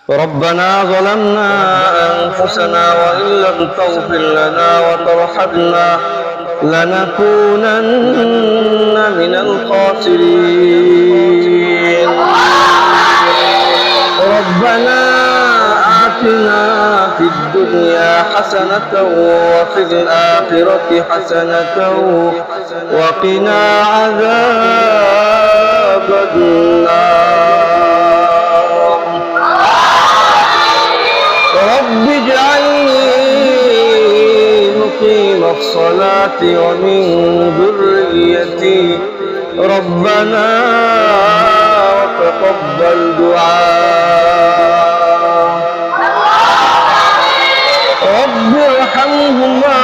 ربنا ظلمنا أنفسنا وإن لم تغفر لنا وترحمنا لنكونن من الخاسرين ربنا آتنا في الدنيا حسنة وفي الآخرة حسنة وقنا عذاب النار رب اجعلني مقيم الصلاة ومن ذريتي ربنا وتقبل دعاء رب ارحمهما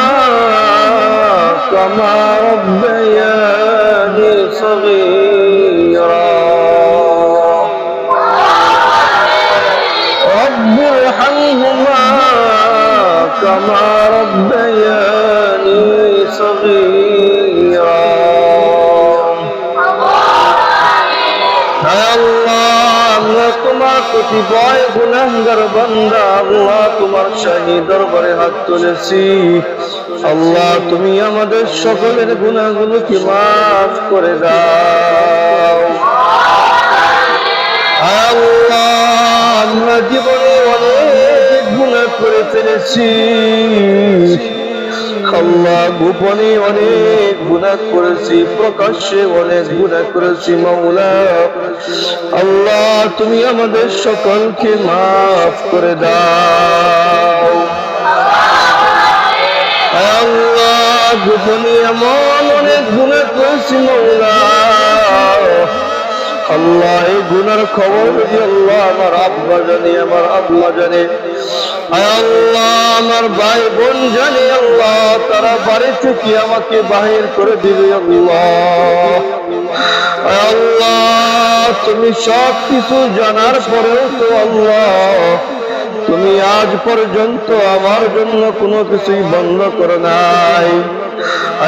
كما ربياني صغيرا رب ارحمهما كما ربياني صغيرا তোমার কতিপয় গুনাহগার বান্দা আল্লাহ তোমার শাহী দরবারে হাত তুলেছি আল্লাহ তুমি আমাদের সকলের গুনাহগুলোকে মাফ করে দাও আল্লাহ আমরা জীবনে অনেক গুনাহ করে ফেলেছি আল্লাহ গোপনে অনেক গুনাহ করেছি প্রকাশ্যে অনেক গুনাহ করেছি মাওলা আল্লাহ তুমি আমাদের সকলকে মাফ করে দাও আল্লাহ গোপনে এমন অনেক গুনাহ করেছি মাওলা আল্লাহ এই গুনার খবর যদি আল্লাহ আমার আব্বা জানে আমার আম্মা জানে আল্লাহ আমার ভাই বোন জানে আল্লাহ তারা বাড়ি থেকে আমাকে বাহির করে দিবে আল্লাহ আল্লাহ তুমি সব কিছু জানার পরেও তো আল্লাহ তুমি আজ পর্যন্ত আমার জন্য কোনো কিছুই বন্ধ করো নাই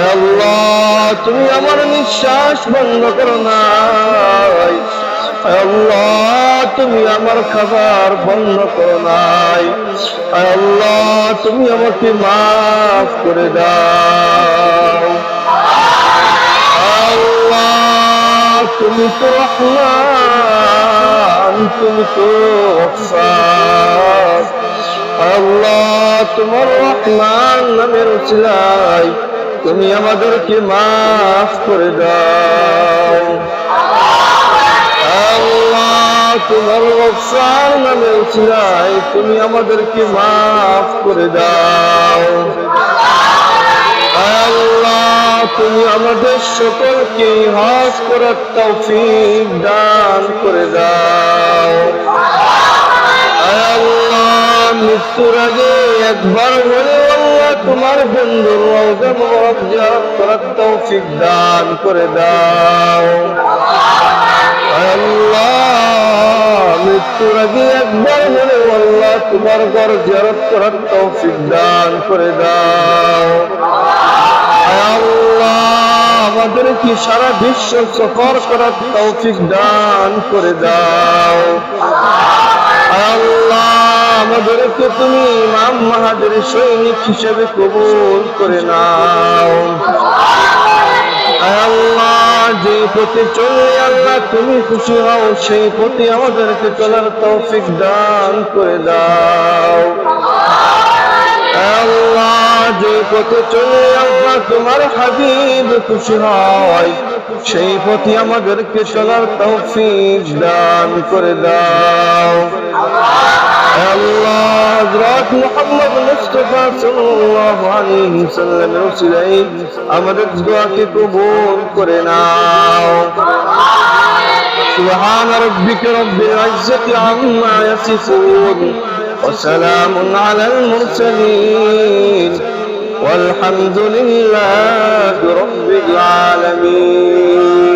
আল্লাহ তুমি আমার নিঃশ্বাস বন্ধ করো নাই আল্লাহ তুমি আমার খাবার বন্ধ করো নাই আল্লাহ তুমি আমাকে মাফ করে দাও আল্লাহ তুমি তো রহমান তুমি তো গফফার আল্লাহ তোমার রহমান নামের উসিলায় তুমি আমাদেরকে মাফ করে দাও আল্লাহ তোমার গফফার নামের উসিলায় তুমি আমাদেরকে মাফ করে দাও আল্লাহ তুমি আমাদের সকলকে হজ করার তৌফিক দান করে দাও আল্লাহ মৃত্যুর আগে একবার বলে আল্লাহ তোমার বন্ধুর রওজা মুবারক জিয়ারত করার তৌফিক দান করে দাও আল্লাহ মৃত্যুর আগে একবার বলে আল্লাহ তোমার ঘর জিয়ারত করার তৌফিক দান করে দাও আল্লাহ আমাদেরকে সারা বিশ্ব সফর করার তৌফিক দান করে দাও আল্লাহ আমাদেরকে তুমি ইমাম মাহাদের সৈনিক হিসেবে কবুল করে নাও আল্লাহ যে পথে চলে আল্লাহ তুমি খুশি হও সেই পথে আমাদেরকে চলার তৌফিক দান করে দাও আল্লাহ যে পথে চলে আল্লাহ তোমার হাবিব খুশি হয় সেই পথে আমাদেরকে চলার তৌফিক দান করে দাও আল্লাহ হযরত মুহাম্মদ মুস্তাফা সাল্লাল্লাহু আলাইহি সাল্লামের ওসিলায় আমাদের দোয়াকে কবুল করে নাও সুবহান রাব্বিকা রাব্বিল ইজ্জাতি আম্মা ইয়াসিফুন ওয়া সালামুন আলাল মুরসালিন والحمد لله رب العالمين